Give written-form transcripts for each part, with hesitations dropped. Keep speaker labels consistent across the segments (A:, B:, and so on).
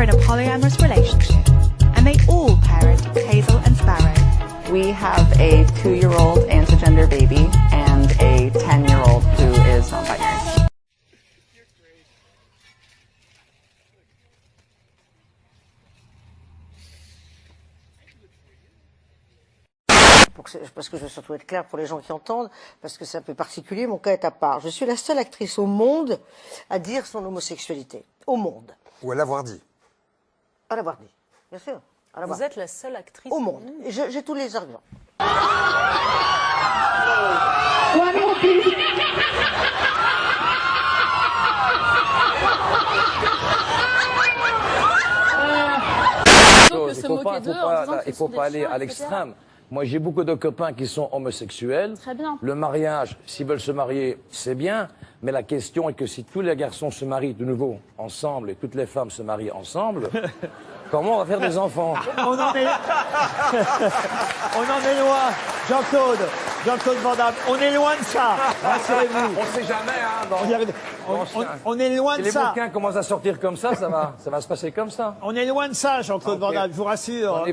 A: in a polyamorous relationship, and they all parent Hazel and Sparrow.
B: We have a 2-year-old anti-gender baby and a 10-year-old who is non-binary.
C: Parce que je veux surtout être clair pour les gens qui entendent, parce que c'est un peu particulier, mon cas est à part. Je suis la seule actrice au monde à dire son homosexualité. Au monde.
D: Ou à l'avoir dit.
C: À l'avoir dit, bien sûr.
E: Vous êtes la seule actrice
C: au monde. Et j'ai tous les arguments.
F: Il faut pas aller à l'extrême. Moi, j'ai beaucoup de copains qui sont homosexuels.
E: Très bien.
F: Le mariage, s'ils veulent se marier, c'est bien. Mais la question est que si tous les garçons se marient de nouveau ensemble et toutes les femmes se marient ensemble, comment on va faire des enfants?
G: On en est loin, Jean-Claude Van Damme. On est loin de ça. Rassurez-vous.
F: On sait jamais, hein.
G: On est loin de ça.
F: Si les bouquins commencent à sortir comme ça, ça va se passer comme ça.
G: On est loin de ça, Jean-Claude Van Damme, je vous rassure.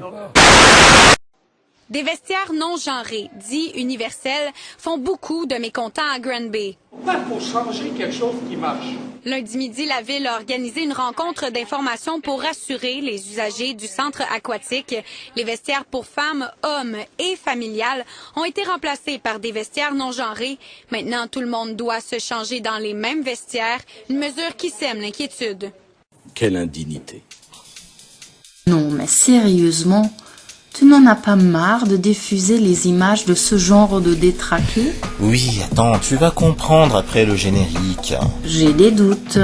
H: Des vestiaires non genrés, dits universels, font beaucoup de mécontents à Granby.
I: Pourquoi il faut changer quelque chose qui marche?
H: Lundi midi, la ville a organisé une rencontre d'information pour rassurer les usagers du centre aquatique. Les vestiaires pour femmes, hommes et familiales ont été remplacés par des vestiaires non genrés. Maintenant, tout le monde doit se changer dans les mêmes vestiaires, une mesure qui sème l'inquiétude.
J: Quelle indignité.
K: Non, mais sérieusement, tu n'en as pas marre de diffuser les images de ce genre de détraqués?
L: Oui, attends, tu vas comprendre après le générique.
K: J'ai des doutes.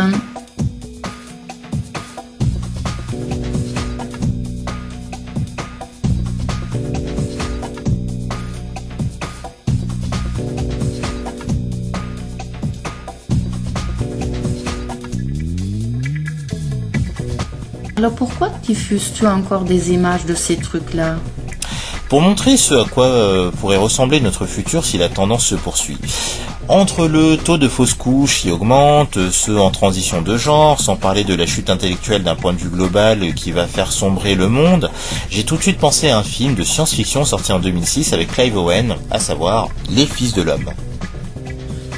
K: Alors pourquoi diffuses-tu encore des images de ces trucs-là?
L: Pour montrer ce à quoi pourrait ressembler notre futur si la tendance se poursuit. Entre le taux de fausses couches qui augmente, ceux en transition de genre, sans parler de la chute intellectuelle d'un point de vue global qui va faire sombrer le monde, j'ai tout de suite pensé à un film de science-fiction sorti en 2006 avec Clive Owen, à savoir Les Fils de l'Homme.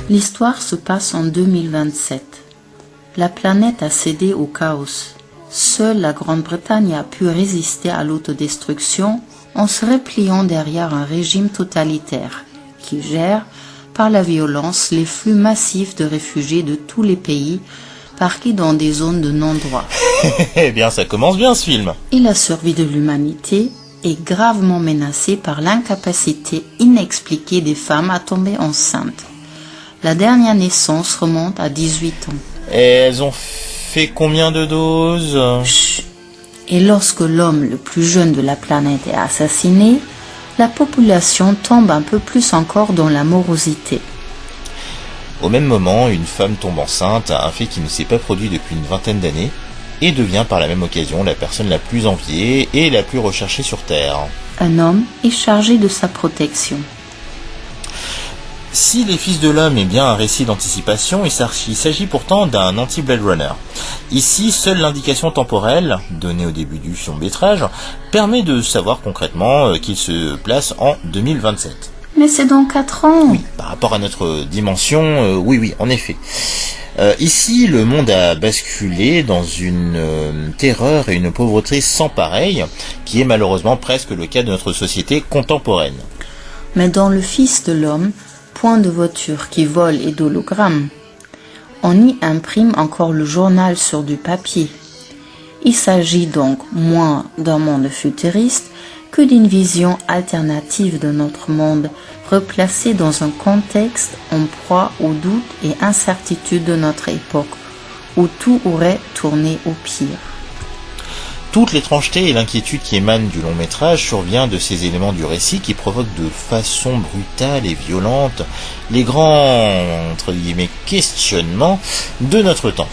K: L'histoire se passe en 2027. La planète a cédé au chaos. Seule la Grande-Bretagne a pu résister à l'autodestruction en se repliant derrière un régime totalitaire qui gère, par la violence, les flux massifs de réfugiés de tous les pays parqués dans des zones de non-droit.
L: Eh bien, ça commence bien ce film.
K: Et la survie de l'humanité est gravement menacée par l'incapacité inexpliquée des femmes à tomber enceintes. La dernière naissance remonte à 18 ans.
L: Et elles ont fait combien de doses?
K: Chut. Et lorsque l'homme le plus jeune de la planète est assassiné, la population tombe un peu plus encore dans la morosité.
L: Au même moment, une femme tombe enceinte, un fait qui ne s'est pas produit depuis une vingtaine d'années, et devient par la même occasion la personne la plus enviée et la plus recherchée sur Terre.
K: Un homme est chargé de sa protection.
L: Si Les Fils de l'Homme est bien un récit d'anticipation, il s'agit pourtant d'un anti-Blade Runner. Ici, seule l'indication temporelle, donnée au début du long-métrage, permet de savoir concrètement qu'il se place en 2027.
K: Mais c'est dans 4 ans.
L: Oui, par rapport à notre dimension, oui, en effet. Ici, le monde a basculé dans une terreur et une pauvreté sans pareil, qui est malheureusement presque le cas de notre société contemporaine.
K: Mais dans Le Fils de l'Homme, point de voiture qui vole et d'hologrammes, on y imprime encore le journal sur du papier. Il s'agit donc moins d'un monde futuriste que d'une vision alternative de notre monde, replacée dans un contexte en proie aux doutes et incertitudes de notre époque, où tout aurait tourné au pire.
L: Toute l'étrangeté et l'inquiétude qui émanent du long métrage survient de ces éléments du récit qui provoquent de façon brutale et violente les grands, entre guillemets, questionnements de notre temps.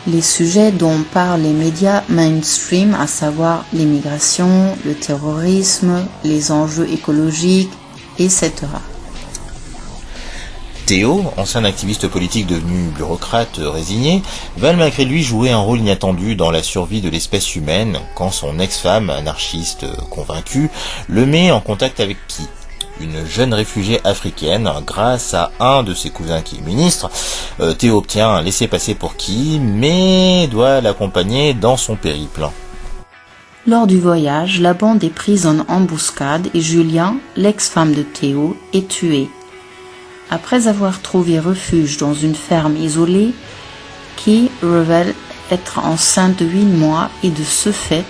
K: Les sujets dont parlent les médias mainstream, à savoir l'immigration, le terrorisme, les enjeux écologiques, etc.
L: Théo, ancien activiste politique devenu bureaucrate résigné, va malgré lui jouer un rôle inattendu dans la survie de l'espèce humaine quand son ex-femme, anarchiste convaincue, le met en contact avec qui ? Une jeune réfugiée africaine. Grâce à un de ses cousins qui est ministre, Théo obtient un laissez-passer pour qui, mais doit l'accompagner dans son périple.
K: Lors du voyage, la bande est prise en embuscade et Julien, l'ex-femme de Théo, est tué. Après avoir trouvé refuge dans une ferme isolée, Kay révèle être enceinte de 8 mois et de ce fait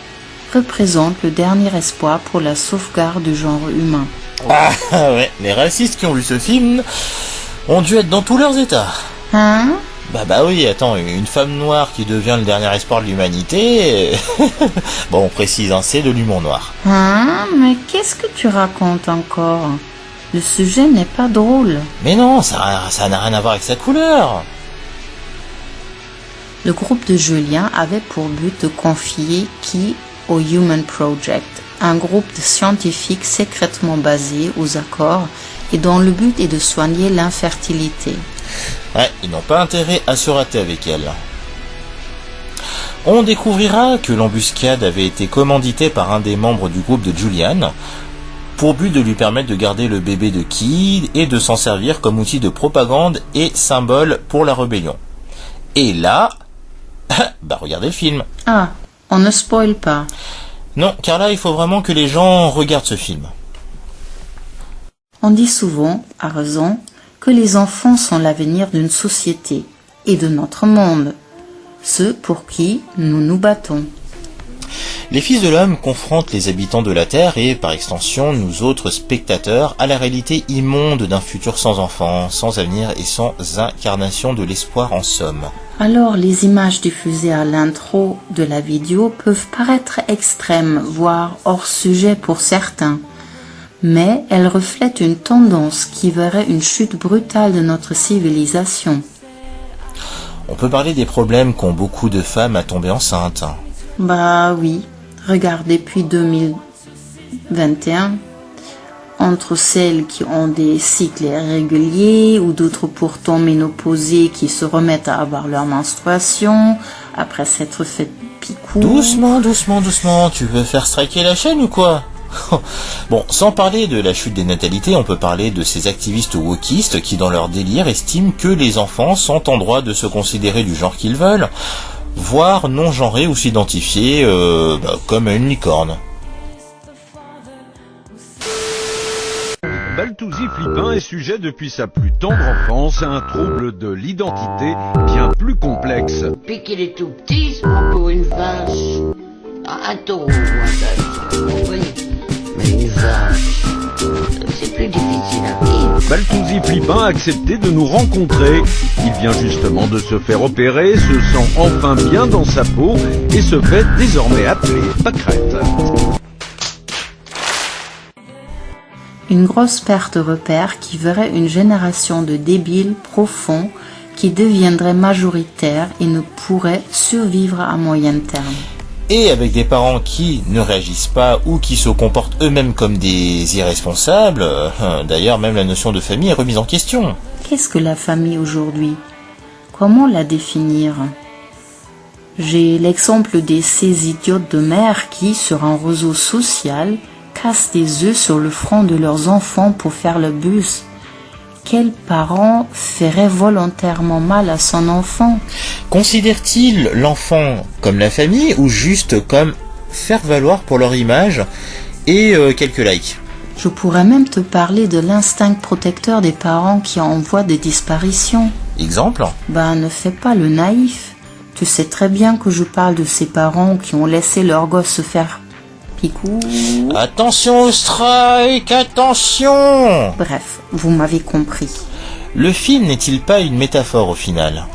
K: représente le dernier espoir pour la sauvegarde du genre humain.
L: Ah ouais, les racistes qui ont vu ce film ont dû être dans tous leurs états.
K: Hein ?
L: Bah oui, attends, une femme noire qui devient le dernier espoir de l'humanité... Bon, on précise, hein, c'est de l'humour noir.
K: Hein ? Mais qu'est-ce que tu racontes encore ? Le sujet n'est pas drôle.
L: Mais non, ça n'a rien à voir avec sa couleur.
K: Le groupe de Julien avait pour but de confier Kay au Human Project, un groupe de scientifiques secrètement basé aux accords et dont le but est de soigner l'infertilité.
L: Ouais, ils n'ont pas intérêt à se rater avec elle. On découvrira que l'embuscade avait été commanditée par un des membres du groupe de Julian, pour but de lui permettre de garder le bébé de Kay et de s'en servir comme outil de propagande et symbole pour la rébellion. Et là, bah regardez le film.
K: Ah, on ne spoil pas.
L: Non, car là, il faut vraiment que les gens regardent ce film.
K: On dit souvent, à raison, que les enfants sont l'avenir d'une société et de notre monde, ceux pour qui nous nous battons.
L: Les Fils de l'Homme confrontent les habitants de la Terre et, par extension, nous autres spectateurs, à la réalité immonde d'un futur sans enfants, sans avenir et sans incarnation de l'espoir en somme.
K: Alors, les images diffusées à l'intro de la vidéo peuvent paraître extrêmes, voire hors sujet pour certains. Mais elles reflètent une tendance qui verrait une chute brutale de notre civilisation.
L: On peut parler des problèmes qu'ont beaucoup de femmes à tomber enceintes.
K: Bah oui, regarde depuis 2021, entre celles qui ont des cycles irréguliers ou d'autres pourtant ménopausées qui se remettent à avoir leur menstruation après s'être fait picou.
L: Doucement, tu veux faire striker la chaîne ou quoi ? Bon, sans parler de la chute des natalités, on peut parler de ces activistes wokistes qui, dans leur délire, estiment que les enfants sont en droit de se considérer du genre qu'ils veulent, voire non-genrés ou s'identifier comme une licorne.
D: Balthouzi Flippin est sujet depuis sa plus tendre enfance à un trouble de l'identité bien plus complexe.
M: Depuis qu'il est tout petit, il se prend pour une vache, un taureau ou un bœuf, vous voyez. Mais une vache, c'est plus difficile à vivre.
D: Balthouzi Flippin a accepté de nous rencontrer. Il vient justement de se faire opérer, se sent enfin bien dans sa peau et se fait désormais appeler Pâquerette.
K: Une grosse perte de repère qui verrait une génération de débiles profonds qui deviendraient majoritaires et ne pourraient survivre à moyen terme.
L: Et avec des parents qui ne réagissent pas ou qui se comportent eux-mêmes comme des irresponsables, d'ailleurs même la notion de famille est remise en question.
K: Qu'est-ce que la famille aujourd'hui ? Comment la définir ? J'ai l'exemple de ces idiotes de mères qui, sur un réseau social, cassent des œufs sur le front de leurs enfants pour faire le buzz. Quel parent ferait volontairement mal à son enfant ?
L: Considère-t-il l'enfant comme la famille ou juste comme faire valoir pour leur image et quelques likes ?
K: Je pourrais même te parler de l'instinct protecteur des parents qui envoient des disparitions.
L: Exemple ?
K: Ne fais pas le naïf. Tu sais très bien que je parle de ces parents qui ont laissé leur gosse se faire picou.
L: Attention au strike, attention !
K: Bref, vous m'avez compris.
L: Le film n'est-il pas une métaphore au final ?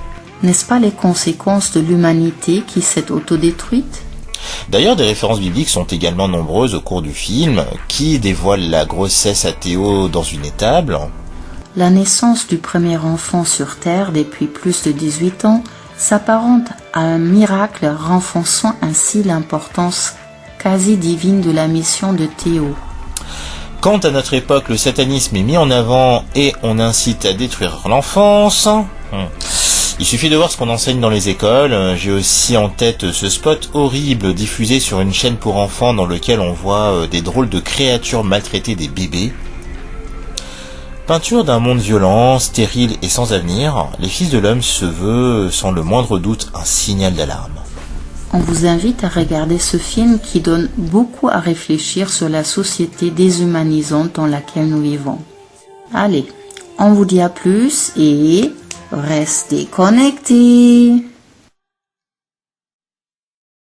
K: N'est-ce pas les conséquences de l'humanité qui s'est autodétruite ?
L: D'ailleurs, des références bibliques sont également nombreuses au cours du film, qui dévoilent la grossesse à Théo dans une étable.
K: La naissance du premier enfant sur Terre depuis plus de 18 ans s'apparente à un miracle renforçant ainsi l'importance quasi divine de la mission de Théo.
L: Quand à notre époque le satanisme est mis en avant et on incite à détruire l'enfance, il suffit de voir ce qu'on enseigne dans les écoles. J'ai aussi en tête ce spot horrible diffusé sur une chaîne pour enfants dans lequel on voit des drôles de créatures maltraiter des bébés. Peinture d'un monde violent, stérile et sans avenir, Les Fils de l'Homme se veut sans le moindre doute un signal d'alarme.
K: On vous invite à regarder ce film qui donne beaucoup à réfléchir sur la société déshumanisante dans laquelle nous vivons. Allez, on vous dit à plus et restez connectés.